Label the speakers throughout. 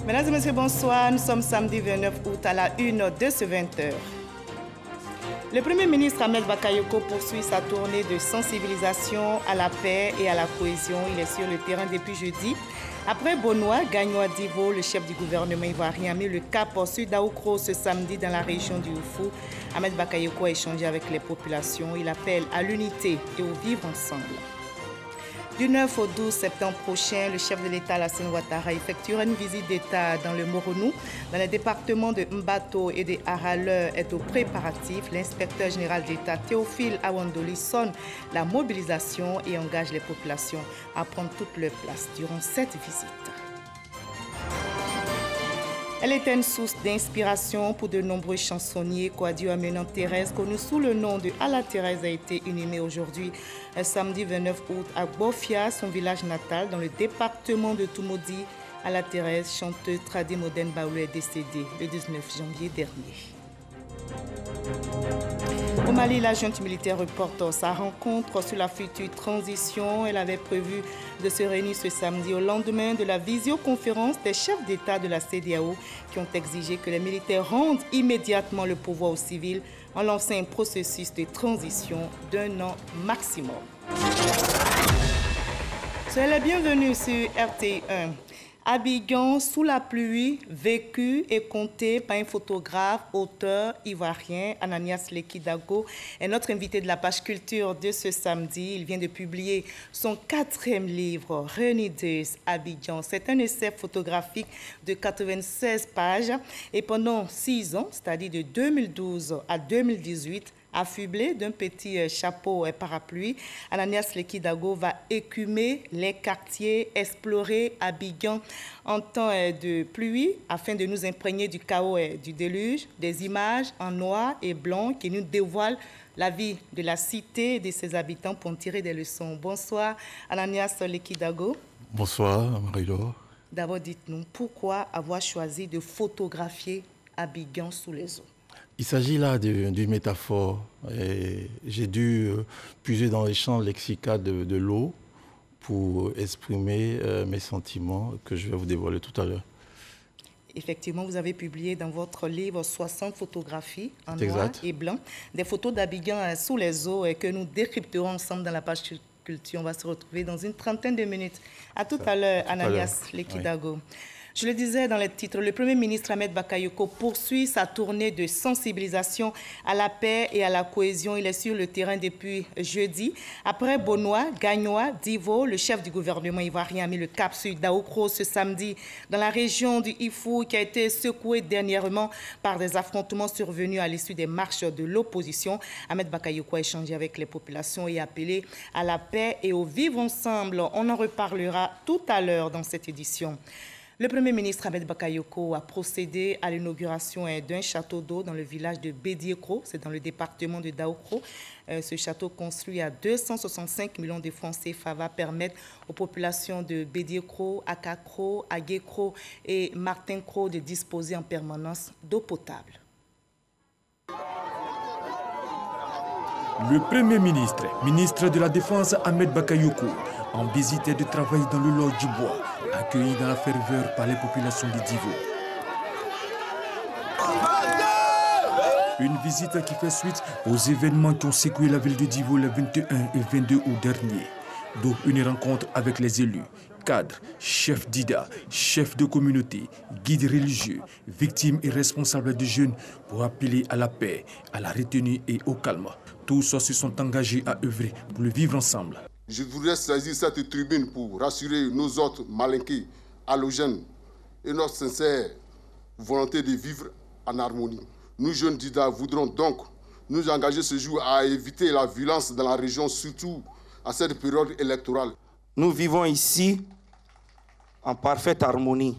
Speaker 1: Mesdames et messieurs, bonsoir. Nous sommes samedi 29 août à la 1 de ce 20h. Le Premier ministre Ahmed Bakayoko poursuit sa tournée de sensibilisation à la paix et à la cohésion. Il est sur le terrain depuis jeudi. Après Bonoa, Gagnoa Divo, le chef du gouvernement ivoirien, a mis le cap au sud d'Aoukro ce samedi dans la région du Oufou. Ahmed Bakayoko a échangé avec les populations. Il appelle à l'unité et au vivre ensemble. Du 9 au 12 septembre prochain, le chef de l'État, Alassane Ouattara, effectuera une visite d'État dans le Moronou, dans les départements de Mbato et de Haraleur est au préparatif. L'inspecteur général d'État, Théophile Awandoli, sonne la mobilisation et engage les populations à prendre toute leur place durant cette visite. Elle était une source d'inspiration pour de nombreux chansonniers. Kouadio Amenant Thérèse, connu sous le nom de Ala Thérèse, a été inhumée aujourd'hui, samedi 29 août, à Bofia, son village natal, dans le département de Toumoudi. Ala Thérèse, chanteuse tradi moderne baoulou, est décédée le 19 janvier dernier. Au Mali, la junte militaire reporte sa rencontre sur la future transition. Elle avait prévu de se réunir ce samedi au lendemain de la visioconférence des chefs d'État de la CEDEAO qui ont exigé que les militaires rendent immédiatement le pouvoir aux civils en lançant un processus de transition d'1 an maximum. Soyez les bienvenus sur RT1. Abidjan sous la pluie, vécu et compté par un photographe, auteur ivoirien, Ananias Lekidago, est notre invité de la page culture de ce samedi. Il vient de publier son 4e livre, Rainy Days Abidjan. C'est un essai photographique de 96 pages et pendant 6 ans, c'est-à-dire de 2012 à 2018, affublé d'un petit chapeau et parapluie, Ananias Lekidago va écumer les quartiers, explorer Abidjan en temps de pluie afin de nous imprégner du chaos et du déluge, des images en noir et blanc qui nous dévoilent la vie de la cité et de ses habitants pour en tirer des leçons. Bonsoir Ananias Lekidago.
Speaker 2: Bonsoir Marie-Laure.
Speaker 1: D'abord dites-nous, pourquoi avoir choisi de photographier Abidjan sous les eaux?
Speaker 2: Il s'agit là d'une métaphore. J'ai dû puiser dans les champs lexicaux de l'eau pour exprimer mes sentiments que je vais vous dévoiler tout à l'heure.
Speaker 1: Effectivement, vous avez publié dans votre livre 60 photographies en noir et blanc, des photos d'Abidjan sous les eaux que nous décrypterons ensemble dans la page culture. On va se retrouver dans une trentaine de minutes. À tout à l'heure, Ananias Lekidago. Oui. Je le disais dans les titres, le Premier ministre Ahmed Bakayoko poursuit sa tournée de sensibilisation à la paix et à la cohésion. Il est sur le terrain depuis jeudi. Après Bonoa, Gagnoa Divo, le chef du gouvernement ivoirien a mis le cap sur d'Aoukro ce samedi dans la région du Ifou qui a été secouée dernièrement par des affrontements survenus à l'issue des marches de l'opposition. Ahmed Bakayoko a échangé avec les populations et appelé à la paix et au vivre ensemble. On en reparlera tout à l'heure dans cette édition. Le Premier ministre Ahmed Bakayoko a procédé à l'inauguration d'un château d'eau dans le village de Bédiékro, c'est dans le département de Daoukro. Ce château construit à 265 millions de francs CFA va permettre aux populations de Bédiékro, Akakro, Aguékro et Martinkro de disposer en permanence d'eau potable.
Speaker 3: Le Premier ministre, ministre de la Défense Ahmed Bakayoko, en visite de travail dans le Lodge du Bois, accueilli dans la ferveur par les populations de Divo. Une visite qui fait suite aux événements qui ont secoué la ville de Divo le 21 et 22 août dernier, d'où une rencontre avec les élus, cadres, chefs d'IDA, chefs de communauté, guides religieux, victimes et responsables de jeunes pour appeler à la paix, à la retenue et au calme. Tous se sont engagés à œuvrer pour le vivre ensemble.
Speaker 4: Je voudrais saisir cette tribune pour rassurer nos autres malinqués, allogènes et notre sincère volonté de vivre en harmonie. Nous, jeunes d'IDA, voudrons donc nous engager ce jour à éviter la violence dans la région, surtout à cette période électorale.
Speaker 5: Nous vivons ici en parfaite harmonie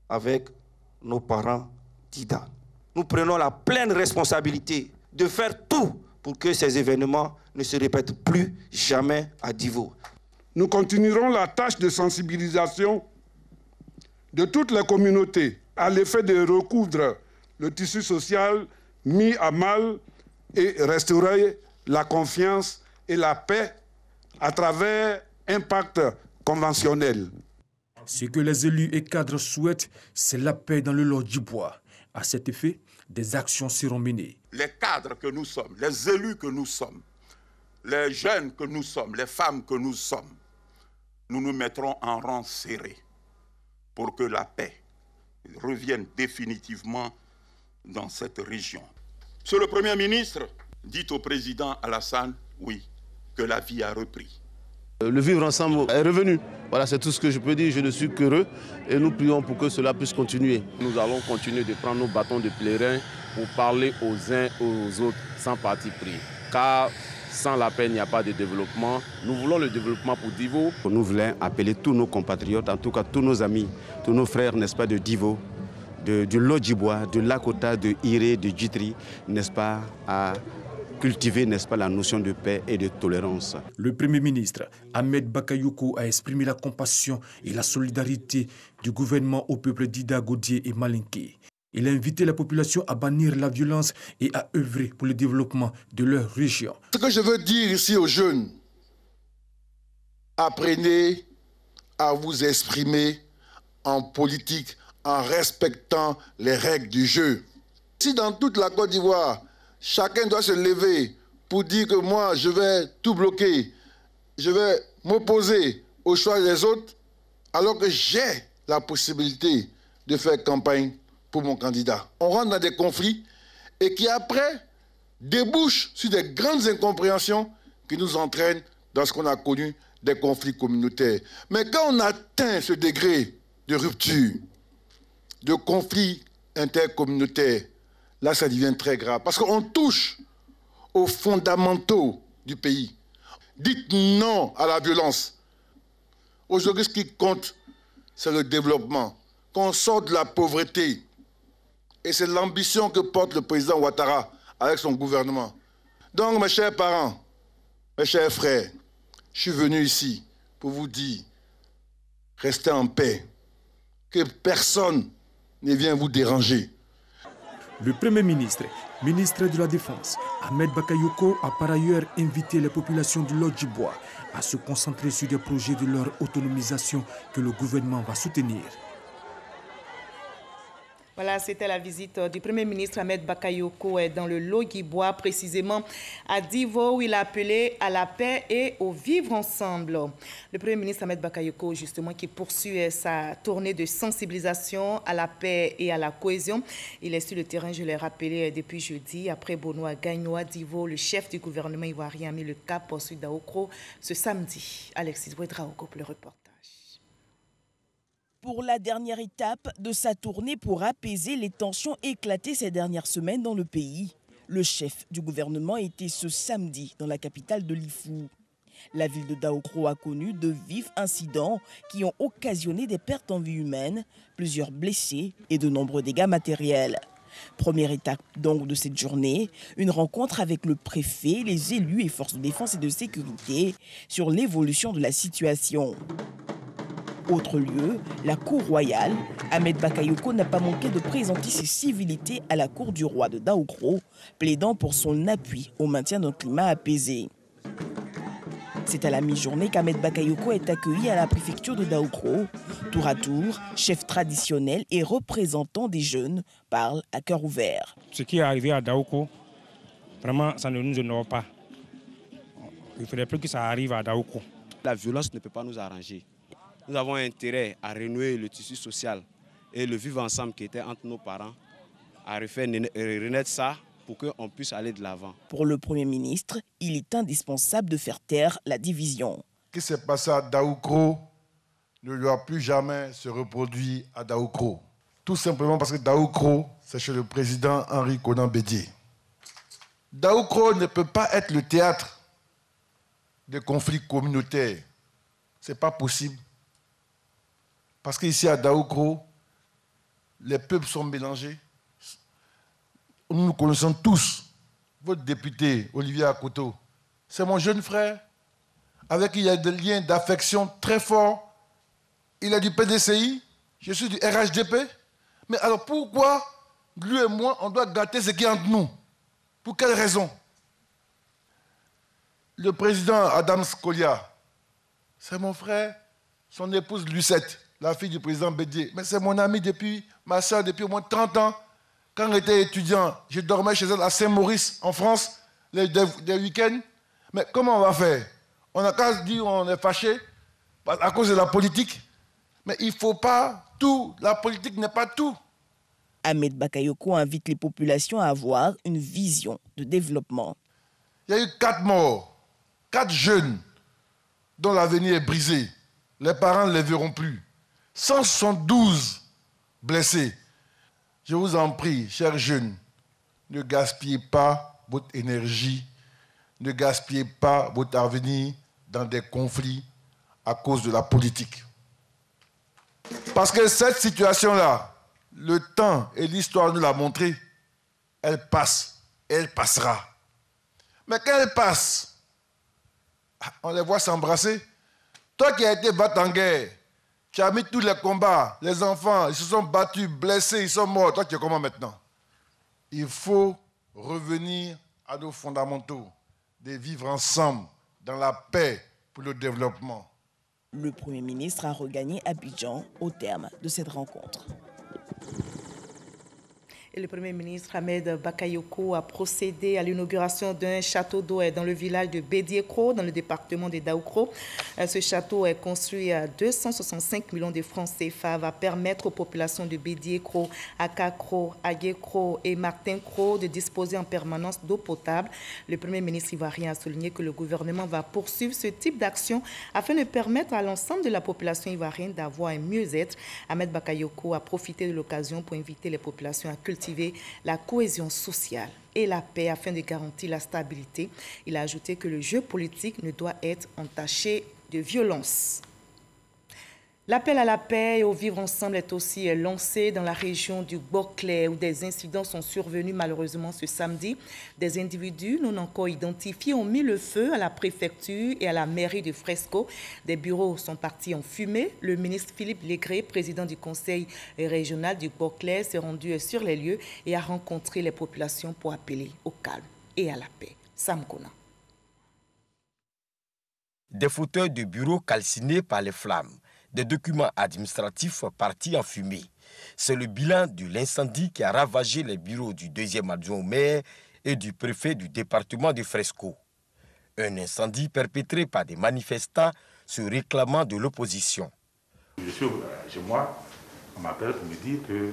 Speaker 5: avec nos parents d'IDA. Nous prenons la pleine responsabilité de faire tout pour que ces événements ne se répètent plus jamais à Divo.
Speaker 6: Nous continuerons la tâche de sensibilisation de toutes les communautés à l'effet de recoudre le tissu social mis à mal et restaurer la confiance et la paix à travers un pacte conventionnel.
Speaker 3: Ce que les élus et cadres souhaitent, c'est la paix dans le Lodjibois. À cet effet, des actions seront menées.
Speaker 7: Les cadres que nous sommes, les élus que nous sommes, les jeunes que nous sommes, les femmes que nous sommes, nous nous mettrons en rang serré pour que la paix revienne définitivement dans cette région. Monsieur le Premier ministre, dites au président Alassane, oui, que la vie a repris.
Speaker 8: Le vivre ensemble est revenu. Voilà, c'est tout ce que je peux dire. Je ne suis qu'heureux et nous prions pour que cela puisse continuer. Nous allons continuer de prendre nos bâtons de pèlerin pour parler aux uns et aux autres sans parti pris. Car sans la paix, il n'y a pas de développement. Nous voulons le développement pour Divo. Nous voulons appeler tous nos compatriotes, en tout cas tous nos amis, tous nos frères, n'est-ce pas, de Divo, du Lodjibois, de Lakota, de Iré, de Djitri, n'est-ce pas, à cultiver, n'est-ce pas, la notion de paix et de tolérance.
Speaker 3: Le Premier ministre Ahmed Bakayoko a exprimé la compassion et la solidarité du gouvernement au peuple d'Ida, Godié et Malinké. Il a invité la population à bannir la violence et à œuvrer pour le développement de leur région.
Speaker 4: Ce que je veux dire ici aux jeunes, apprenez à vous exprimer en politique en respectant les règles du jeu. Si dans toute la Côte d'Ivoire, chacun doit se lever pour dire que moi, je vais tout bloquer, je vais m'opposer au choix des autres, alors que j'ai la possibilité de faire campagne pour mon candidat. On rentre dans des conflits et qui après débouchent sur des grandes incompréhensions qui nous entraînent dans ce qu'on a connu des conflits communautaires. Mais quand on atteint ce degré de rupture, de conflits intercommunautaires, là ça devient très grave parce qu'on touche aux fondamentaux du pays. Dites non à la violence. Aujourd'hui, ce qui compte, c'est le développement. Qu'on sorte de la pauvreté. Et c'est l'ambition que porte le président Ouattara avec son gouvernement. Donc, mes chers parents, mes chers frères, je suis venu ici pour vous dire, restez en paix, que personne ne vienne vous déranger.
Speaker 3: Le Premier ministre, ministre de la Défense, Ahmed Bakayoko, a par ailleurs invité les populations du Lodjibois à se concentrer sur des projets de leur autonomisation que le gouvernement va soutenir.
Speaker 1: Voilà, c'était la visite du Premier ministre Ahmed Bakayoko dans le Lodjibois, précisément à Divo, où il a appelé à la paix et au vivre ensemble. Le Premier ministre Ahmed Bakayoko, justement, qui poursuit sa tournée de sensibilisation à la paix et à la cohésion. Il est sur le terrain, je l'ai rappelé depuis jeudi, après Benoît Gagnon à Divo, le chef du gouvernement ivoirien a mis le cap sur Daoukro ce samedi. Alexis Ouedraogo pour le reportage.
Speaker 9: Pour la dernière étape de sa tournée pour apaiser les tensions éclatées ces dernières semaines dans le pays, le chef du gouvernement était ce samedi dans la capitale de l'Ifou. La ville de Daoukro a connu de vifs incidents qui ont occasionné des pertes en vie humaine, plusieurs blessés et de nombreux dégâts matériels. Première étape donc de cette journée, une rencontre avec le préfet, les élus et forces de défense et de sécurité sur l'évolution de la situation. Autre lieu, la cour royale. Ahmed Bakayoko n'a pas manqué de présenter ses civilités à la cour du roi de Daoukro, plaidant pour son appui au maintien d'un climat apaisé. C'est à la mi-journée qu'Ahmed Bakayoko est accueilli à la préfecture de Daoukro. Tour à tour, chef traditionnel et représentant des jeunes parlent à cœur ouvert.
Speaker 10: Ce qui est arrivé à Daoukro, vraiment, ça ne nous honore pas. Il ne faudrait plus que ça arrive à Daoukro.
Speaker 8: La violence ne peut pas nous arranger. Nous avons intérêt à renouer le tissu social et le vivre ensemble qui était entre nos parents, à refaire renaître ça pour qu'on puisse aller de l'avant.
Speaker 9: Pour le Premier ministre, il est indispensable de faire taire la division.
Speaker 11: Ce qui s'est passé à Daoukro ne doit plus jamais se reproduire à Daoukro. Tout simplement parce que Daoukro, c'est chez le président Henri Konan Bédié. Daoukro ne peut pas être le théâtre de conflits communautaires. Ce n'est pas possible. Parce qu'ici à Daoukro, les peuples sont mélangés. Nous nous connaissons tous. Votre député, Olivier Akoto, c'est mon jeune frère, avec qui il y a des liens d'affection très forts. Il est du PDCI, je suis du RHDP. Mais alors pourquoi, lui et moi, on doit gâter ce qui est entre nous? Pour quelle raison? Le président Adam Scolia, c'est mon frère, son épouse Lucette, la fille du président Bédié. Mais c'est mon amie depuis, ma soeur depuis au moins 30 ans. Quand j'étais étudiant, je dormais chez elle à Saint-Maurice, en France, des week-ends. Mais comment on va faire? On a qu'à dire qu'on est fâché à cause de la politique. Mais il ne faut pas tout. La politique n'est pas tout.
Speaker 9: Ahmed Bakayoko invite les populations à avoir une vision de développement.
Speaker 11: Il y a eu 4 morts, 4 jeunes dont l'avenir est brisé. Les parents ne les verront plus. 172 blessés. Je vous en prie, chers jeunes, ne gaspillez pas votre énergie, ne gaspillez pas votre avenir dans des conflits à cause de la politique. Parce que cette situation-là, le temps et l'histoire nous l'a montré, elle passe, elle passera. Mais quand elle passe, on les voit s'embrasser. Toi qui as été battu en guerre, tu as mis tous les combats, les enfants, ils se sont battus, blessés, ils sont morts. Toi, tu es comment maintenant? Il faut revenir à nos fondamentaux, de vivre ensemble dans la paix pour le développement.
Speaker 9: Le Premier ministre a regagné Abidjan au terme de cette rencontre.
Speaker 1: Et le Premier ministre Ahmed Bakayoko a procédé à l'inauguration d'un château d'eau dans le village de Bédié-Kro, dans le département de Daoukro. Ce château est construit à 265 millions de francs CFA, va permettre aux populations de Bédié-Kro, Akakro, Agué-Kro et Martin-Kro de disposer en permanence d'eau potable. Le Premier ministre ivoirien a souligné que le gouvernement va poursuivre ce type d'action afin de permettre à l'ensemble de la population ivoirienne d'avoir un mieux-être. Ahmed Bakayoko a profité de l'occasion pour inviter les populations à cultiver la cohésion sociale et la paix afin de garantir la stabilité. Il a ajouté que le jeu politique ne doit être entaché de violence. L'appel à la paix et au vivre ensemble est aussi lancé dans la région du Boclé où des incidents sont survenus malheureusement ce samedi. Des individus non encore identifiés ont mis le feu à la préfecture et à la mairie de Fresco. Des bureaux sont partis en fumée. Le ministre Philippe Légré, président du conseil régional du Boclé, s'est rendu sur les lieux et a rencontré les populations pour appeler au calme et à la paix. Sam Kona.
Speaker 12: Des fauteuils de bureaux calcinés par les flammes. Des documents administratifs partis en fumée. C'est le bilan de l'incendie qui a ravagé les bureaux du deuxième adjoint au maire et du préfet du département de Fresco. Un incendie perpétré par des manifestants se réclamant de l'opposition.
Speaker 13: Je suis chez moi, on m'appelle pour me dire que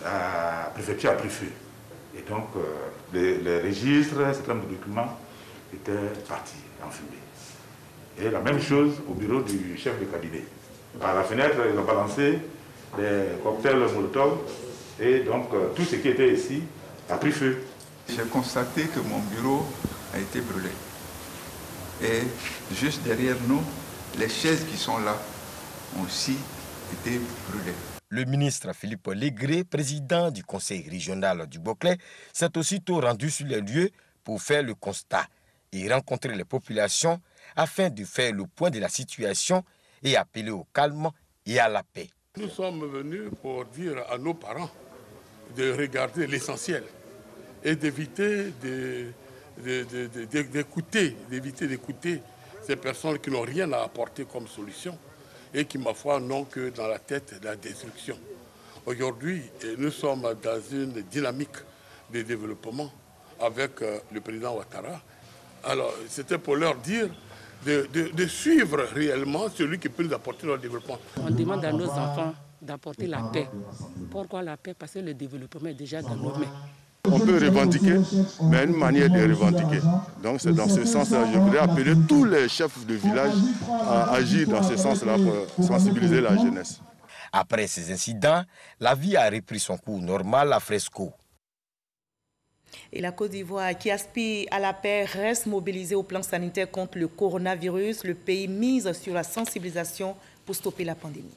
Speaker 13: la préfecture a pris feu. Et donc les registres, un certain nombre de documents étaient partis en fumée. Et la même chose au bureau du chef de cabinet. Par la fenêtre, ils ont balancé des cocktails Molotov et donc tout ce qui était ici a pris feu.
Speaker 14: J'ai constaté que mon bureau a été brûlé. Et juste derrière nous, les chaises qui sont là ont aussi été brûlées.
Speaker 12: Le ministre Philippe Légré, président du conseil régional du Boclé, s'est aussitôt rendu sur les lieux pour faire le constat et rencontrer les populations afin de faire le point de la situation et appeler au calme et à la paix.
Speaker 15: Nous sommes venus pour dire à nos parents de regarder l'essentiel et d'éviter d'écouter ces personnes qui n'ont rien à apporter comme solution et qui, ma foi, n'ont que dans la tête la destruction. Aujourd'hui, nous sommes dans une dynamique de développement avec le président Ouattara. Alors, c'était pour leur dire de suivre réellement celui qui peut nous apporter leur développement.
Speaker 16: On demande à nos enfants d'apporter la paix. Pourquoi la paix? Parce que le développement est déjà dans nos mains.
Speaker 17: On peut revendiquer, mais une manière de revendiquer. Donc c'est dans ce sens-là, je voudrais appeler tous les chefs de village à agir dans ce sens-là pour sensibiliser la jeunesse.
Speaker 12: Après ces incidents, la vie a repris son cours normal à Fresco.
Speaker 1: Et la Côte d'Ivoire, qui aspire à la paix, reste mobilisée au plan sanitaire contre le coronavirus. Le pays mise sur la sensibilisation pour stopper la pandémie.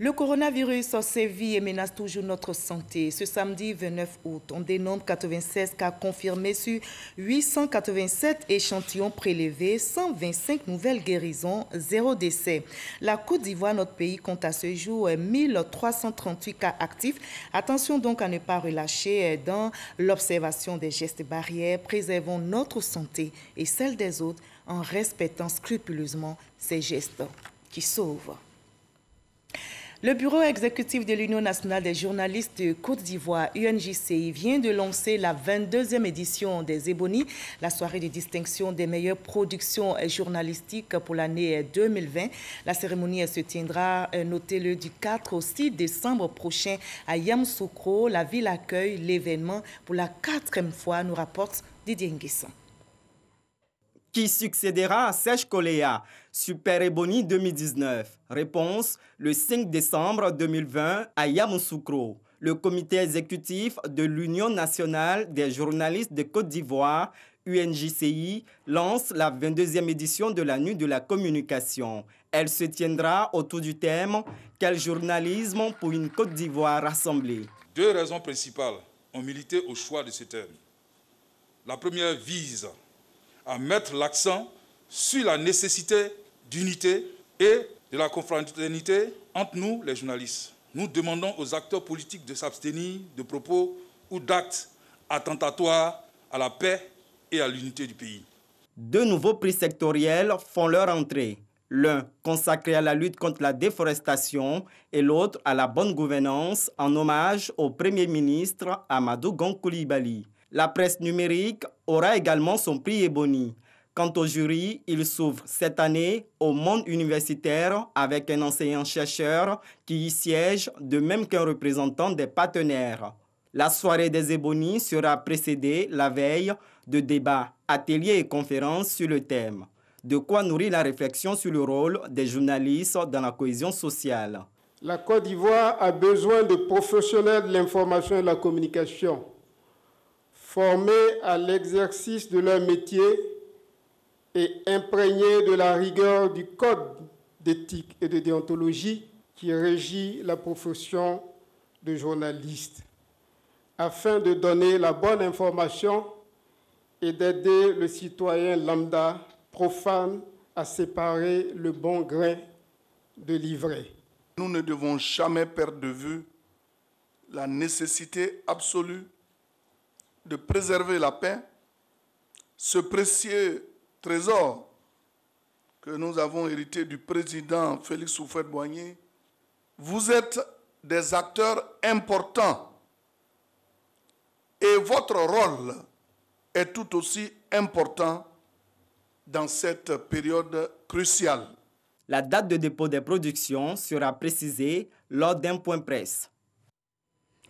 Speaker 1: Le coronavirus sévit et menace toujours notre santé. Ce samedi 29 août, on dénombre 96 cas confirmés sur 887 échantillons prélevés, 125 nouvelles guérisons, 0 décès. La Côte d'Ivoire, notre pays, compte à ce jour 1338 cas actifs. Attention donc à ne pas relâcher dans l'observation des gestes barrières. Préservons notre santé et celle des autres en respectant scrupuleusement ces gestes qui sauvent. Le bureau exécutif de l'Union nationale des journalistes de Côte d'Ivoire, UNJCI, vient de lancer la 22e édition des Ebonies, la soirée de distinction des meilleures productions journalistiques pour l'année 2020. La cérémonie se tiendra, notez-le, du 4 au 6 décembre prochain à Yamoussoukro. La ville accueille l'événement pour la 4e fois, nous rapporte Didier Nguessan.
Speaker 18: Qui succédera à Serge Koléa, Super Ebony 2019? Réponse, le 5 décembre 2020 à Yamoussoukro. Le comité exécutif de l'Union nationale des journalistes de Côte d'Ivoire, UNJCI, lance la 22e édition de la Nuit de la communication. Elle se tiendra autour du thème « Quel journalisme pour une Côte d'Ivoire rassemblée ?»
Speaker 19: 2 raisons principales ont milité au choix de ce thème. La première vise à mettre l'accent sur la nécessité d'unité et de la confraternité entre nous, les journalistes. Nous demandons aux acteurs politiques de s'abstenir de propos ou d'actes attentatoires à la paix et à l'unité du pays.
Speaker 18: 2 nouveaux prix sectoriels font leur entrée. L'un consacré à la lutte contre la déforestation et l'autre à la bonne gouvernance en hommage au Premier ministre Amadou Gon Coulibaly. La presse numérique aura également son prix Ebony. Quant au jury, il s'ouvre cette année au monde universitaire avec un enseignant-chercheur qui y siège, de même qu'un représentant des partenaires. La soirée des Ebony sera précédée la veille de débats, ateliers et conférences sur le thème. De quoi nourrir la réflexion sur le rôle des journalistes dans la cohésion sociale.
Speaker 20: La Côte d'Ivoire a besoin de professionnels de l'information et de la communication, formés à l'exercice de leur métier et imprégnés de la rigueur du code d'éthique et de déontologie qui régit la profession de journaliste, afin de donner la bonne information et d'aider le citoyen lambda profane à séparer le bon grain de l'ivraie.
Speaker 17: Nous ne devons jamais perdre de vue la nécessité absolue de préserver la paix, ce précieux trésor que nous avons hérité du président Félix Houphouët-Boigny. Vous êtes des acteurs importants et votre rôle est tout aussi important dans cette période cruciale.
Speaker 18: La date de dépôt des productions sera précisée lors d'un point presse.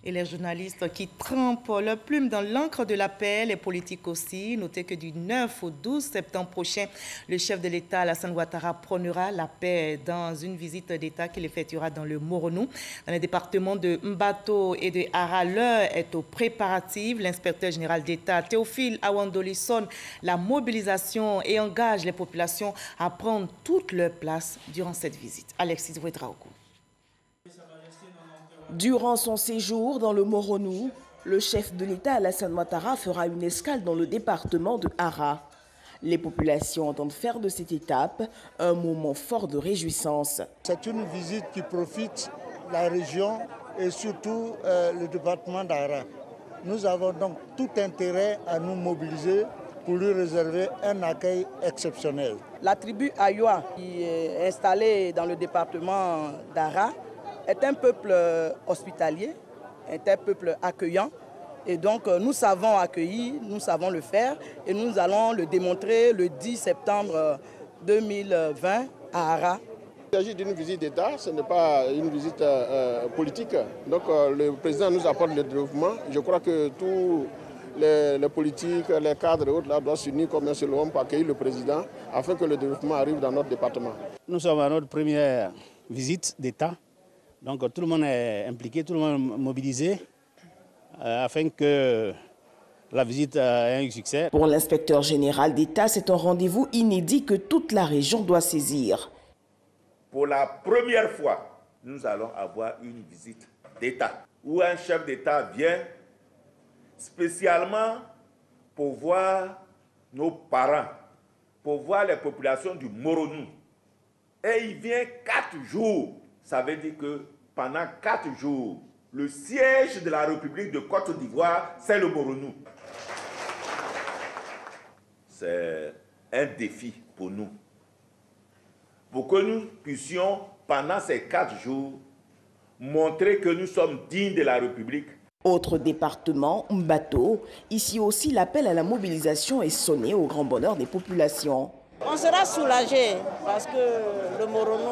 Speaker 1: Et les journalistes qui trempent leur plume dans l'encre de la paix, les politiques aussi. Notez que du 9 au 12 septembre prochain, le chef de l'État, Alassane Ouattara, prônera la paix dans une visite d'État qu'il effectuera dans le Moronou. Dans les départements de Mbato et de Hara, l'heure est aux préparatifs. L'inspecteur général d'État, Théophile Awandoli, sonne la mobilisation et engage les populations à prendre toute leur place durant cette visite. Alexis Ouedraogo.
Speaker 9: Durant son séjour dans le Moronou, le chef de l'État Alassane Ouattara fera une escale dans le département de Hara. Les populations entendent faire de cette étape un moment fort de réjouissance.
Speaker 21: C'est une visite qui profite la région et surtout le département d'Hara. Nous avons donc tout intérêt à nous mobiliser pour lui réserver un accueil exceptionnel.
Speaker 22: La tribu Ayoua, qui est installée dans le département d'Hara, est un peuple hospitalier, est un peuple accueillant. Et donc nous savons accueillir, nous savons le faire et nous allons le démontrer le 10 septembre 2020 à Hara.
Speaker 4: Il s'agit d'une visite d'État, ce n'est pas une visite politique. Donc le président nous apporte le développement. Je crois que tous les politiques, les cadres et autres là, doivent s'unir comme un seul homme pour accueillir le président afin que le développement arrive dans notre département.
Speaker 23: Nous sommes à notre première visite d'État. Donc tout le monde est impliqué, tout le monde est mobilisé afin que la visite ait un succès.
Speaker 9: Pour l'inspecteur général d'État, c'est un rendez-vous inédit que toute la région doit saisir.
Speaker 24: Pour la première fois,
Speaker 2: nous allons avoir une visite d'État, où un chef d'État vient spécialement pour voir nos parents, pour voir les populations du Moronou. Et il vient 4 jours. Ça veut dire que pendant 4 jours, le siège de la République de Côte d'Ivoire, c'est le Moronou. C'est un défi pour nous. Pour que nous puissions, pendant ces 4 jours, montrer que nous sommes dignes de la République.
Speaker 9: Autre département, Mbato, ici aussi l'appel à la mobilisation est sonné au grand bonheur des populations.
Speaker 5: On sera soulagé parce que le Moronou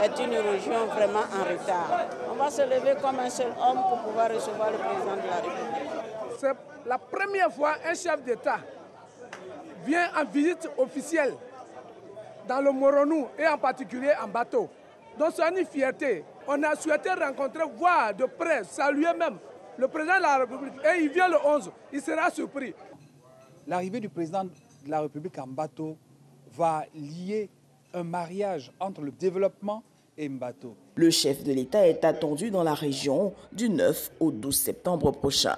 Speaker 5: est une région vraiment en retard. On va se lever comme un seul homme pour pouvoir recevoir le président de la République.
Speaker 6: C'est la première fois qu'un chef d'État vient en visite officielle dans le Moronou et en particulier en bateau. Donc c'est une fierté. On a souhaité rencontrer, voir de près, saluer même le président de la République. Et il vient le 11, il sera surpris.
Speaker 24: L'arrivée du président de la République en bateau va lier un mariage entre le développement et Mbato.
Speaker 9: Le chef de l'État est attendu dans la région du 9 au 12 septembre prochain.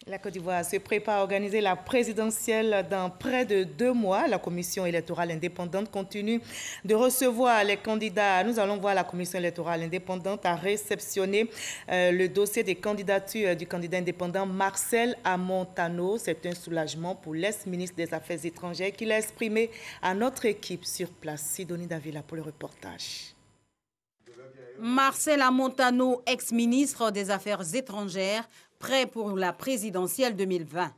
Speaker 1: La Côte d'Ivoire se prépare à organiser la présidentielle dans près de 2 mois. La commission électorale indépendante continue de recevoir les candidats. Nous allons voir la commission électorale indépendante a réceptionné le dossier des candidatures du candidat indépendant Marcel Amontano. C'est un soulagement pour l'ex-ministre des Affaires étrangères qu'il a exprimé à notre équipe sur place. Sidonie Davila pour le reportage.
Speaker 25: Marcel Amontano, ex-ministre des Affaires étrangères, prêt pour la présidentielle 2020.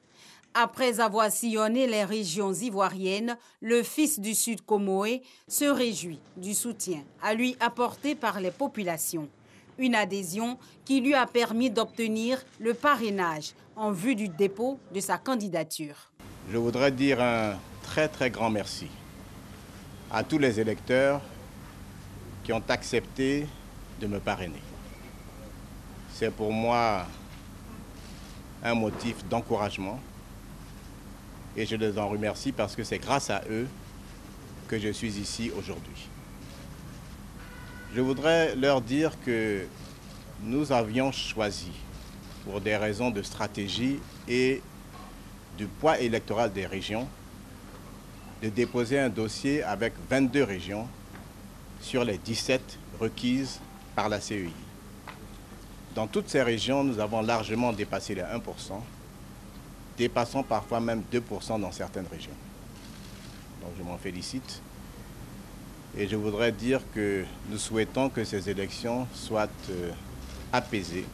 Speaker 25: Après avoir sillonné les régions ivoiriennes, le fils du Sud Comoé se réjouit du soutien à lui apporté par les populations. Une adhésion qui lui a permis d'obtenir le parrainage en vue du dépôt de sa candidature.
Speaker 26: Je voudrais dire un très grand merci à tous les électeurs qui ont accepté de me parrainer. C'est pour moi un motif d'encouragement et je les en remercie parce que c'est grâce à eux que je suis ici aujourd'hui. Je voudrais leur dire que nous avions choisi, pour des raisons de stratégie et du poids électoral des régions, de déposer un dossier avec 22 régions sur les 17 requises par la CEI. Dans toutes ces régions, nous avons largement dépassé les 1%, dépassant parfois même 2% dans certaines régions. Donc je m'en félicite. Et je voudrais dire que nous souhaitons que ces élections soient apaisées,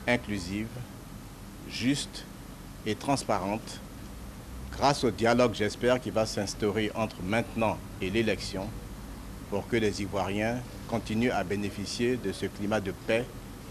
Speaker 26: inclusives, justes et transparentes, grâce au dialogue, j'espère, qui va s'instaurer entre maintenant et l'élection, pour que les Ivoiriens continuent à bénéficier de ce climat de paix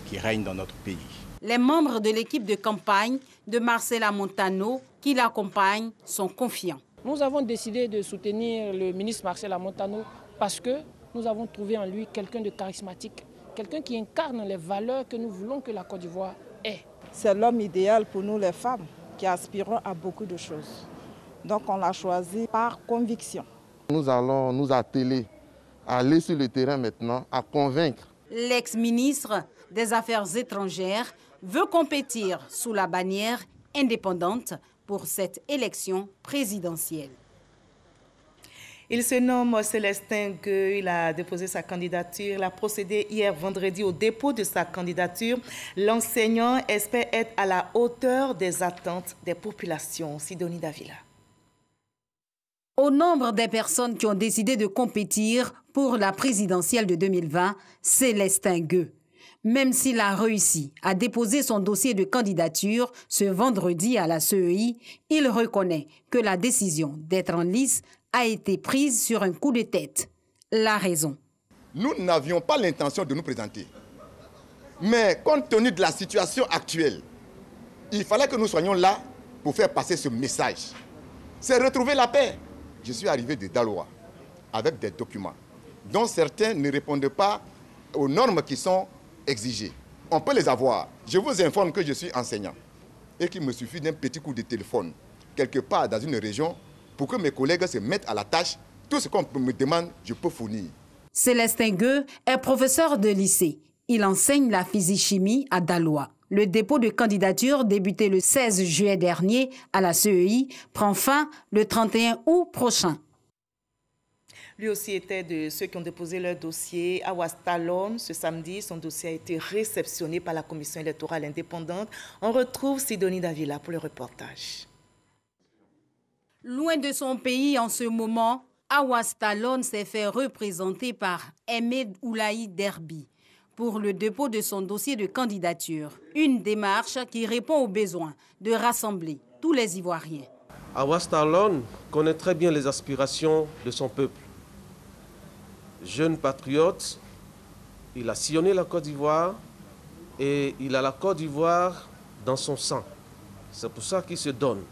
Speaker 26: qui règne dans notre pays.
Speaker 25: Les membres de l'équipe de campagne de Marcel Amontano qui l'accompagnent sont confiants.
Speaker 16: Nous avons décidé de soutenir le ministre Marcel Amontano parce que nous avons trouvé en lui quelqu'un de charismatique, quelqu'un qui incarne les valeurs que nous voulons que la Côte d'Ivoire ait.
Speaker 27: C'est l'homme idéal pour nous les femmes qui aspirons à beaucoup de choses. Donc on l'a choisi par conviction.
Speaker 28: Nous allons nous atteler à aller sur le terrain maintenant, à convaincre.
Speaker 25: L'ex-ministre des Affaires étrangères veut compétir sous la bannière indépendante pour cette élection présidentielle.
Speaker 1: Il se nomme Célestin Gueux, il a déposé sa candidature, il a procédé hier vendredi au dépôt de sa candidature. L'enseignant espère être à la hauteur des attentes des populations. Sidonie Davila.
Speaker 25: Au nombre des personnes qui ont décidé de compétir pour la présidentielle de 2020, Célestin Gueux. Même s'il a réussi à déposer son dossier de candidature ce vendredi à la CEI, il reconnaît que la décision d'être en lice a été prise sur un coup de tête. La raison.
Speaker 29: Nous n'avions pas l'intention de nous présenter. Mais compte tenu de la situation actuelle, il fallait que nous soyons là pour faire passer ce message. C'est retrouver la paix. Je suis arrivé de Daloa avec des documents dont certains ne répondent pas aux normes qui sont exigées. On peut les avoir. Je vous informe que je suis enseignant et qu'il me suffit d'un petit coup de téléphone quelque part dans une région pour que mes collègues se mettent à la tâche. Tout ce qu'on me demande, je peux fournir.
Speaker 25: Célestin Gueux est professeur de lycée. Il enseigne la physique-chimie à Daloa. Le dépôt de candidature débuté le 16 juillet dernier à la CEI prend fin le 31 août prochain.
Speaker 1: Lui aussi était de ceux qui ont déposé leur dossier à Ouastalone. Ce samedi, son dossier a été réceptionné par la commission électorale indépendante. On retrouve Sidonie Davila pour le reportage.
Speaker 25: Loin de son pays en ce moment, Ouastalone s'est fait représenter par Ahmed Oulaï Derbi pour le dépôt de son dossier de candidature. Une démarche qui répond au besoin de rassembler tous les Ivoiriens.
Speaker 3: Ouastalone connaît très bien les aspirations de son peuple. Jeune patriote, il a sillonné la Côte d'Ivoire et il a la Côte d'Ivoire dans son sang. C'est pour ça qu'il se donne,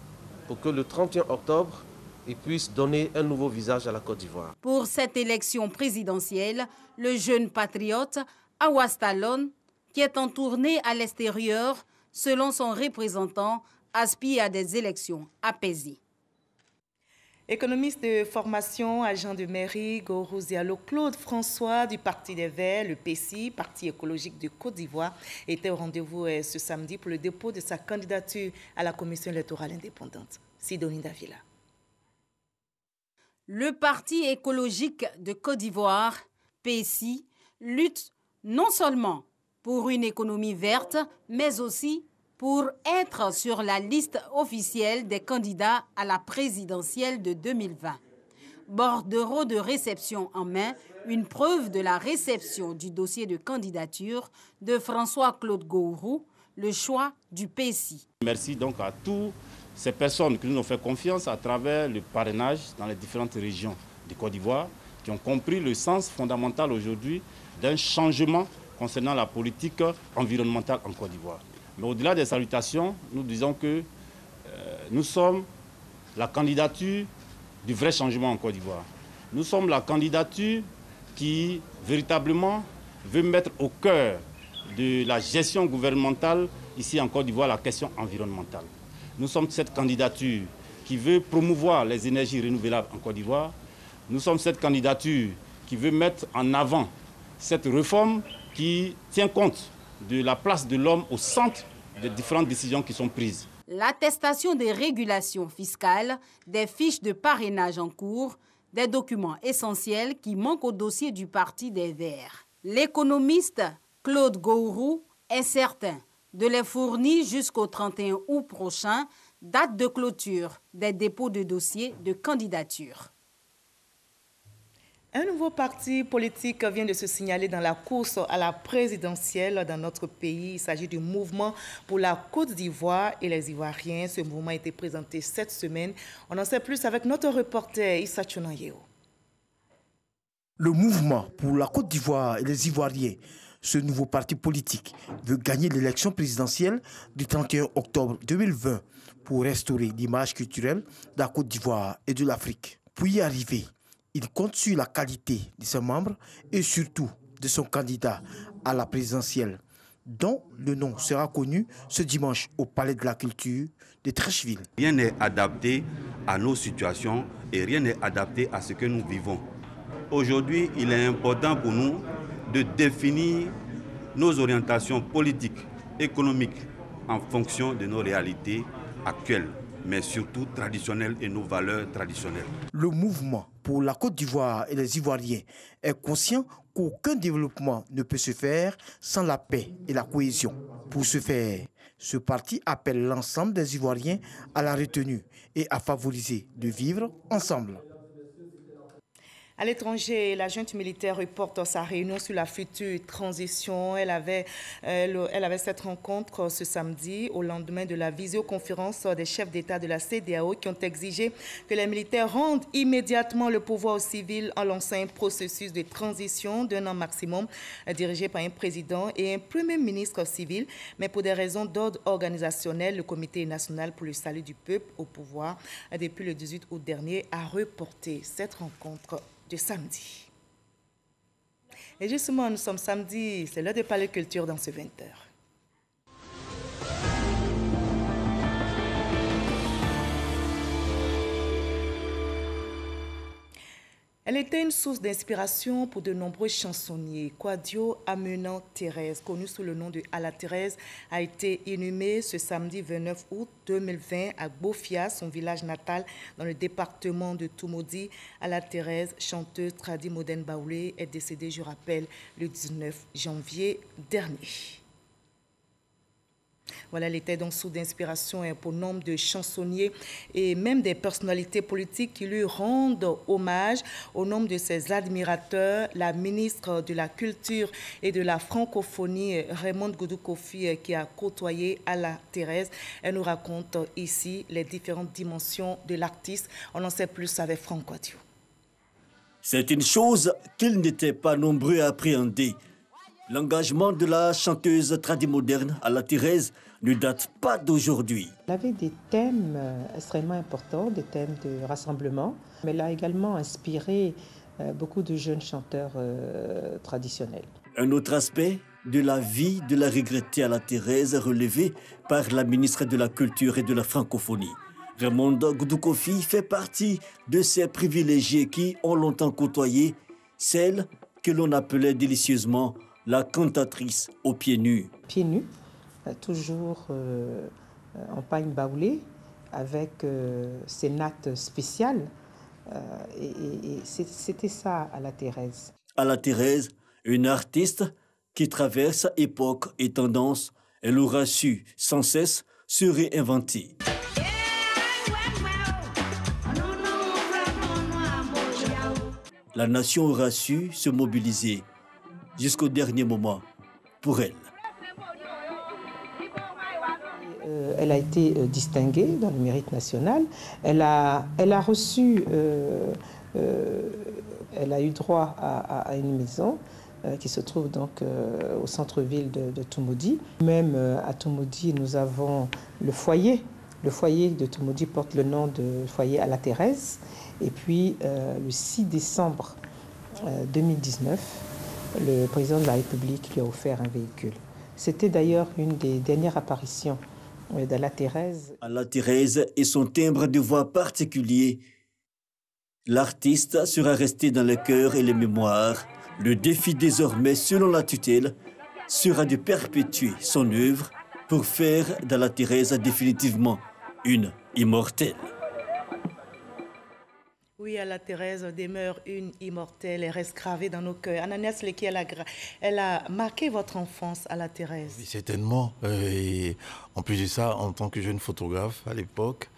Speaker 3: pour que le 31 octobre, il puisse donner un nouveau visage à la Côte d'Ivoire.
Speaker 25: Pour cette élection présidentielle, le jeune patriote Ouastalone, qui est en tournée à l'extérieur, selon son représentant, aspire à des élections apaisées.
Speaker 1: Économiste de formation, agent de mairie, Gourou Diallo, Claude François du Parti des Verts, le PCI, Parti écologique de Côte d'Ivoire, était au rendez-vous ce samedi pour le dépôt de sa candidature à la commission électorale indépendante. Sidonie Davila.
Speaker 25: Le Parti écologique de Côte d'Ivoire, PCI, lutte non seulement pour une économie verte, mais aussi pour être sur la liste officielle des candidats à la présidentielle de 2020. Bordereau de réception en main, une preuve de la réception du dossier de candidature de François-Claude Gourou, le choix du PCI.
Speaker 23: Merci donc à toutes ces personnes qui nous ont fait confiance à travers le parrainage dans les différentes régions de Côte d'Ivoire, qui ont compris le sens fondamental aujourd'hui d'un changement concernant la politique environnementale en Côte d'Ivoire. Mais au-delà des salutations, nous disons que nous sommes la candidature du vrai changement en Côte d'Ivoire. Nous sommes la candidature qui véritablement veut mettre au cœur de la gestion gouvernementale ici en Côte d'Ivoire la question environnementale. Nous sommes cette candidature qui veut promouvoir les énergies renouvelables en Côte d'Ivoire. Nous sommes cette candidature qui veut mettre en avant cette réforme qui tient compte de la place de l'homme au centre des différentes décisions qui sont prises.
Speaker 25: L'attestation des régulations fiscales, des fiches de parrainage en cours, des documents essentiels qui manquent au dossier du Parti des Verts. L'économiste Claude Gourou est certain de les fournir jusqu'au 31 août prochain, date de clôture des dépôts de dossiers de candidature.
Speaker 1: Un nouveau parti politique vient de se signaler dans la course à la présidentielle dans notre pays. Il s'agit du mouvement pour la Côte d'Ivoire et les Ivoiriens. Ce mouvement a été présenté cette semaine. On en sait plus avec notre reporter Issa Chonayeo.
Speaker 7: Le mouvement pour la Côte d'Ivoire et les Ivoiriens, ce nouveau parti politique, veut gagner l'élection présidentielle du 31 octobre 2020 pour restaurer l'image culturelle de la Côte d'Ivoire et de l'Afrique. Pour y arriver, il compte sur la qualité de ses membres et surtout de son candidat à la présidentielle, dont le nom sera connu ce dimanche au Palais de la Culture de Treichville.
Speaker 8: Rien n'est adapté à nos situations et rien n'est adapté à ce que nous vivons. Aujourd'hui, il est important pour nous de définir nos orientations politiques, économiques en fonction de nos réalités actuelles, mais surtout traditionnelles et nos valeurs traditionnelles.
Speaker 7: Le mouvement pour la Côte d'Ivoire et les Ivoiriens est conscient qu'aucun développement ne peut se faire sans la paix et la cohésion. Pour ce faire, ce parti appelle l'ensemble des Ivoiriens à la retenue et à favoriser de vivre ensemble.
Speaker 1: À l'étranger, la junte militaire reporte sa réunion sur la future transition. Elle avait cette rencontre ce samedi au lendemain de la visioconférence des chefs d'État de la CEDEAO qui ont exigé que les militaires rendent immédiatement le pouvoir aux civils en lançant un processus de transition d'un an maximum dirigé par un président et un premier ministre civil. Mais pour des raisons d'ordre organisationnel, le Comité national pour le salut du peuple au pouvoir, depuis le 18 août dernier, a reporté cette rencontre de samedi. Et justement, nous sommes samedi, c'est l'heure de parler culture dans ce 20h. Elle était une source d'inspiration pour de nombreux chansonniers. Quadio amenant Thérèse, connue sous le nom de Alla Thérèse, a été inhumée ce samedi 29 août 2020 à Bofia, son village natal, dans le département de Toumoudi. Alla Thérèse, chanteuse tradi moderne baoulé, est décédée, je rappelle, le 19 janvier dernier. Voilà, elle était donc source d'inspiration pour nombre de chansonniers et même des personnalités politiques qui lui rendent hommage. Au nombre de ses admirateurs, la ministre de la Culture et de la Francophonie, Raymonde Goudou Kofi, qui a côtoyé Alla Thérèse. Elle nous raconte ici les différentes dimensions de l'artiste. On en sait plus avec Franck Quadio.
Speaker 10: C'est une chose qu'ils n'étaient pas nombreux à appréhender. L'engagement de la chanteuse tradimoderne Alla Thérèse ne date pas d'aujourd'hui.
Speaker 11: Elle avait des thèmes extrêmement importants, des thèmes de rassemblement, mais elle a également inspiré beaucoup de jeunes chanteurs traditionnels.
Speaker 10: Un autre aspect de la vie de la regrettée Alla Thérèse relevé par la ministre de la Culture et de la Francophonie. Raymonde Goudou Kofi fait partie de ces privilégiés qui ont longtemps côtoyé celle que l'on appelait délicieusement la cantatrice aux pieds nus.
Speaker 11: Pieds nus, toujours en pagne baoulée, avec ses nattes spéciales. Et c'était ça, Alla Thérèse.
Speaker 10: Alla Thérèse, une artiste qui traverse époque et tendance, elle aura su sans cesse se réinventer. La nation aura su se mobiliser jusqu'au dernier moment pour elle.
Speaker 11: Elle a été distinguée dans le mérite national. Elle a reçu, elle a eu droit à une maison qui se trouve donc au centre-ville de Toumoudi. Même à Toumoudi, nous avons le foyer. Le foyer de Toumoudi porte le nom de foyer Alla Thérèse. Et puis, le 6 décembre 2019, le président de la République lui a offert un véhicule. C'était d'ailleurs une des dernières apparitions d'Alla Thérèse.
Speaker 10: Alla Thérèse et son timbre de voix particulier. L'artiste sera resté dans le cœur et les mémoires. Le défi désormais, selon la tutelle, sera de perpétuer son œuvre pour faire d'Alla Thérèse définitivement une immortelle.
Speaker 1: Oui, Alla Thérèse demeure une immortelle et reste gravée dans nos cœurs. Ananias Leki, elle a marqué votre enfance, Alla Thérèse.
Speaker 12: Oui, certainement. Et en plus de ça, en tant que jeune photographe à l'époque,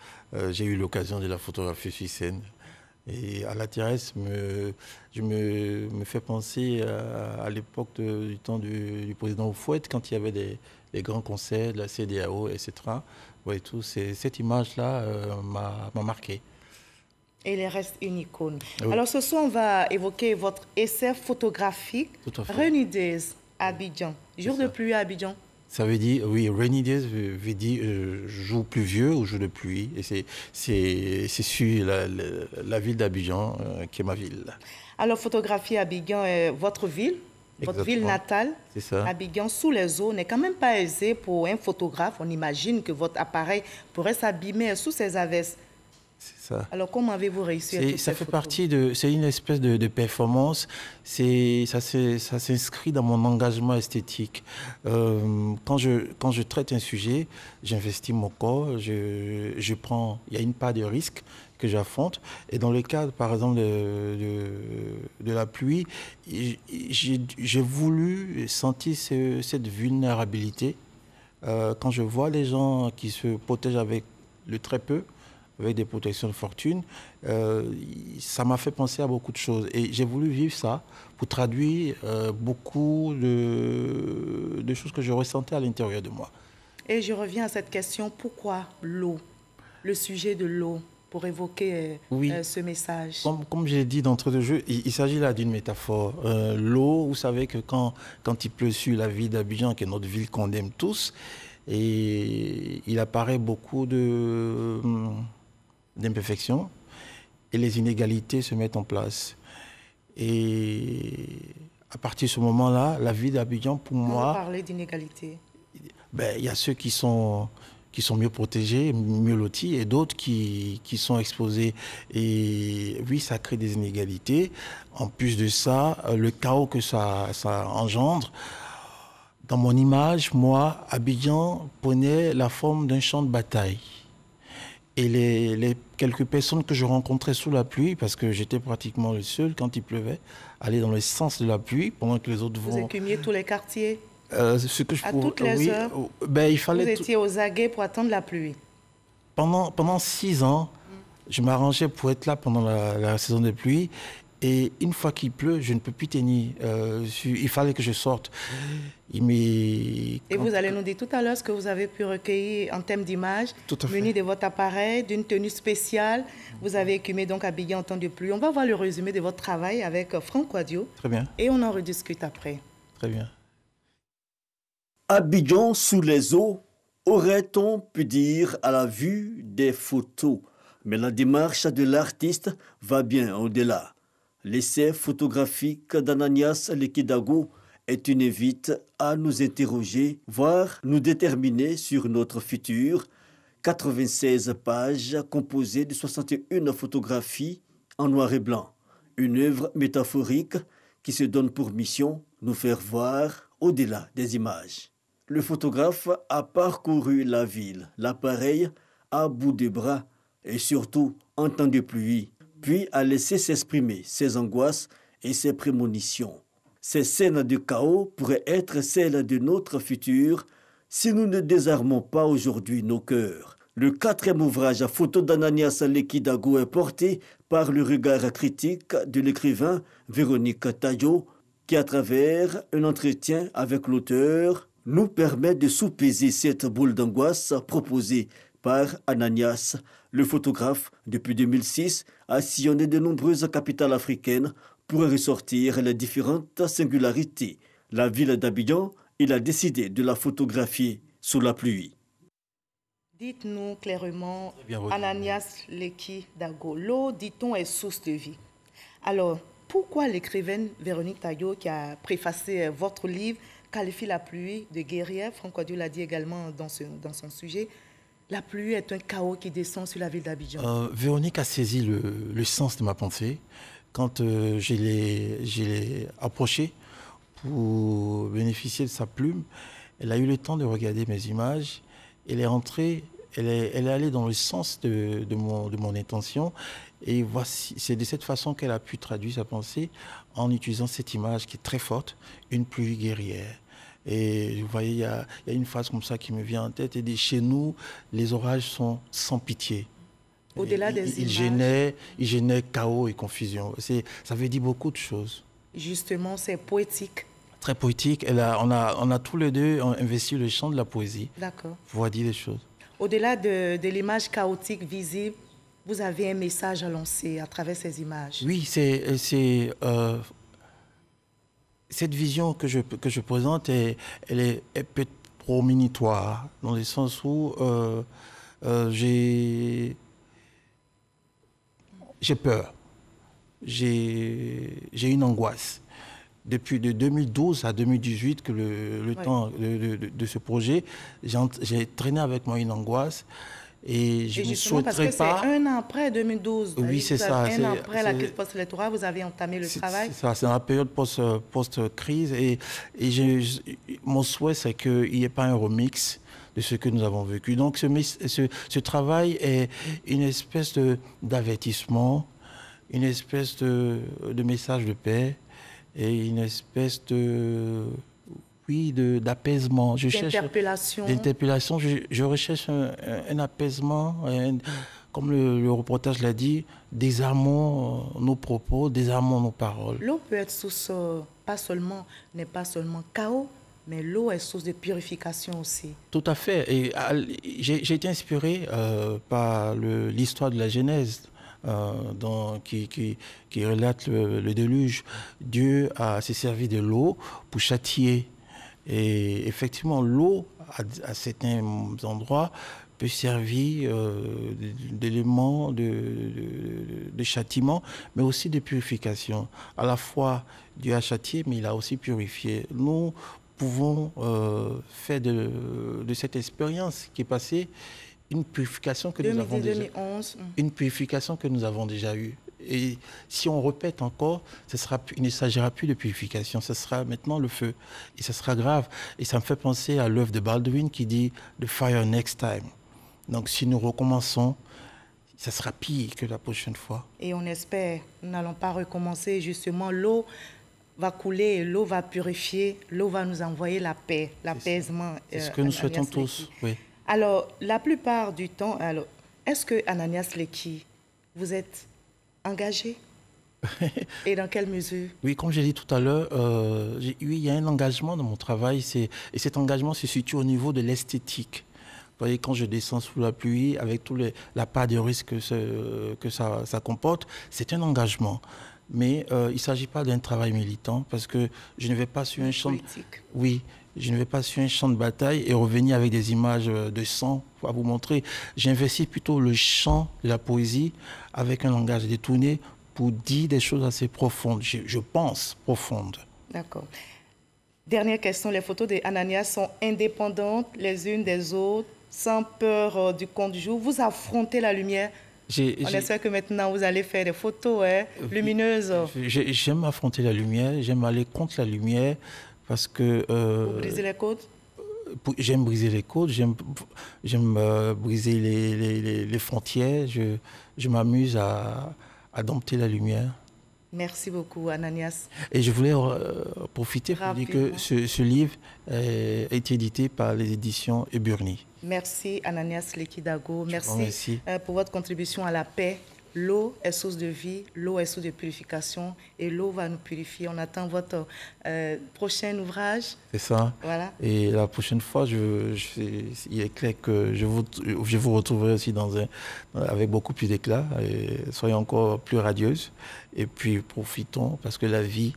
Speaker 12: j'ai eu l'occasion de la photographier sur scène. Et Alla Thérèse me fait penser à l'époque du temps du président Houphouët, quand il y avait les grands concerts de la CEDEAO, etc. Ouais, cette image-là m'a marqué.
Speaker 1: Et il reste une icône. Oui. Alors ce soir, on va évoquer votre essai photographique Rainy Days à Abidjan. Jour de pluie à Abidjan.
Speaker 12: Ça veut dire, oui, Rainy Days veut dire jour pluvieux ou jour de pluie. Et c'est sur la ville d'Abidjan qui est ma ville.
Speaker 1: Alors photographier Abidjan, votre ville, votre ville natale, Abidjan, sous les eaux, n'est quand même pas aisé pour un photographe. On imagine que votre appareil pourrait s'abîmer sous ces averses.
Speaker 12: C'est ça.
Speaker 1: Alors, comment avez-vous réussi à tout ça?
Speaker 12: Ça fait partie de... C'est une espèce de performance. Ça s'inscrit dans mon engagement esthétique. Quand je traite un sujet, j'investis mon corps, je prends... Il y a une part de risque que j'affronte. Et dans le cadre, par exemple, de la pluie, j'ai voulu sentir cette vulnérabilité. Quand je vois les gens qui se protègent avec le très peu, avec des protections de fortune, ça m'a fait penser à beaucoup de choses. Et j'ai voulu vivre ça pour traduire beaucoup de choses que je ressentais à l'intérieur de moi.
Speaker 1: Et je reviens à cette question, pourquoi l'eau? Le sujet de l'eau, pour évoquer ce message.
Speaker 12: Comme je l'ai dit d'entrée de jeu, il s'agit là d'une métaphore. L'eau, vous savez que quand il pleut sur la ville d'Abidjan, qui est notre ville qu'on aime tous, et il apparaît beaucoup d'imperfections et les inégalités se mettent en place. Et à partir de ce moment-là, la ville d'Abidjan, pour moi...
Speaker 1: Vous parlez d'inégalités.
Speaker 12: Il y a ceux qui sont qui sont mieux protégés, mieux lotis, et d'autres qui sont exposés. Et oui, ça crée des inégalités. En plus de ça, le chaos que ça engendre. Dans mon image, moi, Abidjan prenait la forme d'un champ de bataille. Et les quelques personnes que je rencontrais sous la pluie, parce que j'étais pratiquement le seul, quand il pleuvait, aller dans le sens de la pluie, pendant que les autres vont...
Speaker 1: Vous écumiez tous les quartiers
Speaker 12: ce que je
Speaker 1: à toutes les heures,
Speaker 12: il fallait
Speaker 1: vous étiez aux aguets pour attendre la pluie.
Speaker 12: Pendant 6 ans, je m'arrangeais pour être là pendant la saison de pluie. Et une fois qu'il pleut, je ne peux plus tenir. Il fallait que je sorte.
Speaker 1: Et vous allez nous dire tout à l'heure ce que vous avez pu recueillir en termes d'images, muni de votre appareil, d'une tenue spéciale. Vous avez écumé donc Abidjan en temps de pluie. On va voir le résumé de votre travail avec Franck Quadio.
Speaker 12: Très bien.
Speaker 1: Et on en rediscute après.
Speaker 12: Très bien.
Speaker 10: Abidjan sous les eaux, aurait-on pu dire à la vue des photos. Mais la démarche de l'artiste va bien au-delà. L'essai photographique d'Ananias Lekidago est une invite à nous interroger, voire nous déterminer sur notre futur. 96 pages composées de 61 photographies en noir et blanc. Une œuvre métaphorique qui se donne pour mission nous faire voir au-delà des images. Le photographe a parcouru la ville, l'appareil à bout de bras et surtout en temps de pluie, puis a laissé s'exprimer ses angoisses et ses prémonitions. Ces scènes de chaos pourraient être celles de notre futur si nous ne désarmons pas aujourd'hui nos cœurs. Le 4e ouvrage à photo d'Ananias Lekidago est porté par le regard critique de l'écrivain Véronique Taillot, qui à travers un entretien avec l'auteur nous permet de soupaiser cette boule d'angoisse proposée par Ananias. Le photographe, depuis 2006, a sillonné de nombreuses capitales africaines pour ressortir les différentes singularités. La ville d'Abidjan, il a décidé de la photographier sous la pluie.
Speaker 1: Dites-nous clairement, Ananias Lekidago, l'eau, dit-on, est source de vie. Alors, pourquoi l'écrivaine Véronique Taillot, qui a préfacé votre livre, qualifie la pluie de guerrière? Franck Quadio l'a dit également dans son sujet. La pluie est un chaos qui descend sur la ville d'Abidjan.
Speaker 12: Véronique a saisi le sens de ma pensée quand je l'ai approchée pour bénéficier de sa plume. Elle a eu le temps de regarder mes images. Elle est rentrée, elle est allée dans le sens de mon intention. Et voici, c'est de cette façon qu'elle a pu traduire sa pensée en utilisant cette image qui est très forte, une pluie guerrière. Et vous voyez, il y a une phrase comme ça qui me vient en tête. Et dit, chez nous, les orages sont sans pitié.
Speaker 1: Au-delà des images.
Speaker 12: Ils génèrent chaos et confusion. Ça veut dire beaucoup de choses.
Speaker 1: Justement, c'est poétique.
Speaker 12: Très poétique. On a tous les deux investi le champ de la poésie.
Speaker 1: D'accord.
Speaker 12: Pour dire les choses.
Speaker 1: Au-delà de l'image chaotique visible, vous avez un message à lancer à travers ces images.
Speaker 12: Oui, c'est cette vision que je présente, elle est peut-être promonitoire, dans le sens où j'ai peur, j'ai une angoisse. Depuis de 2012 à 2018, que le temps de ce projet, j'ai traîné avec moi une angoisse. Et je ne souhaiterais pas...
Speaker 1: Parce que c'est 1 an après 2012.
Speaker 12: Oui, c'est ça.
Speaker 1: 1 an après la crise post-électorale, vous avez entamé le travail.
Speaker 12: C'est ça, c'est dans la période post-crise. Et mon souhait, c'est qu'il n'y ait pas un remix de ce que nous avons vécu. Donc, ce travail est une espèce d'avertissement, une espèce de message de paix et une espèce d'apaisement. D'interpellation. Je recherche un apaisement, comme le reportage l'a dit, désarmons nos propos, désarmons nos paroles.
Speaker 1: L'eau peut être source, n'est pas seulement chaos, mais l'eau est source de purification aussi.
Speaker 12: Tout à fait. Et j'ai été inspiré par l'histoire de la Genèse. Qui relate le déluge. Dieu s'est servi de l'eau pour châtier. Et effectivement, l'eau, à certains endroits, peut servir d'élément de châtiment, mais aussi de purification. À la fois, Dieu a châtié, mais il a aussi purifié. Nous, pouvons faire de cette expérience qui est passée une purification que nous avons déjà,
Speaker 1: 2011.
Speaker 12: une purification que nous avons déjà eue. Et si on répète encore, il ne s'agira plus de purification, ce sera maintenant le feu. Et ce sera grave. Et ça me fait penser à l'œuvre de Baldwin qui dit « The fire next time ». Donc si nous recommençons, ça sera pire que la prochaine fois.
Speaker 1: Et on espère, nous n'allons pas recommencer. Justement, l'eau va couler, l'eau va purifier, l'eau va nous envoyer la paix, l'apaisement.
Speaker 12: C'est ce que nous souhaitons tous, oui.
Speaker 1: Alors, la plupart du temps, est-ce que Ananias Lekki, vous êtes engagé? Et dans quelle mesure?
Speaker 12: Oui, comme j'ai dit tout à l'heure, oui, il y a un engagement dans mon travail, et cet engagement se situe au niveau de l'esthétique. Vous voyez, quand je descends sous la pluie, avec la part de risque que ça comporte, c'est un engagement. Mais il ne s'agit pas d'un travail militant, parce que je ne vais pas sur un champ... Oui, je ne vais pas sur un champ de bataille et revenir avec des images de sang à vous montrer. J'investis plutôt le champ de la poésie avec un langage détourné pour dire des choses assez profondes, je pense profondes.
Speaker 1: D'accord. Dernière question, les photos d'Ananias sont indépendantes les unes des autres, sans peur du compte du jour. Vous affrontez la lumière. On espère que maintenant vous allez faire des photos lumineuses.
Speaker 12: J'aime affronter la lumière, j'aime aller contre la lumière parce que...
Speaker 1: Vous brisez les codes?
Speaker 12: J'aime briser les codes, j'aime briser les frontières, je m'amuse à dompter la lumière.
Speaker 1: Merci beaucoup, Ananias.
Speaker 12: Et je voulais profiter pour dire que ce livre a été édité par les éditions Eburni.
Speaker 1: Merci, Ananias Lekki Dago. Merci pour votre contribution à la paix. L'eau est source de vie, l'eau est source de purification et l'eau va nous purifier. On attend votre prochain ouvrage. C'est
Speaker 12: ça.
Speaker 1: Voilà.
Speaker 12: Et la prochaine fois, il est clair que je vous retrouverai aussi avec beaucoup plus d'éclat. Soyez encore plus radieuses. Et puis profitons parce que la vie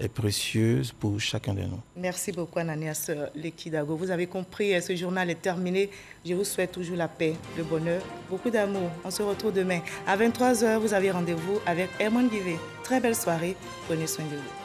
Speaker 12: est précieuse pour chacun de nous.
Speaker 1: Merci beaucoup, Ananias Lekki Dago. Vous avez compris, ce journal est terminé. Je vous souhaite toujours la paix, le bonheur, beaucoup d'amour. On se retrouve demain. À 23h, vous avez rendez-vous avec Herman Guivet. Très belle soirée. Prenez soin de vous.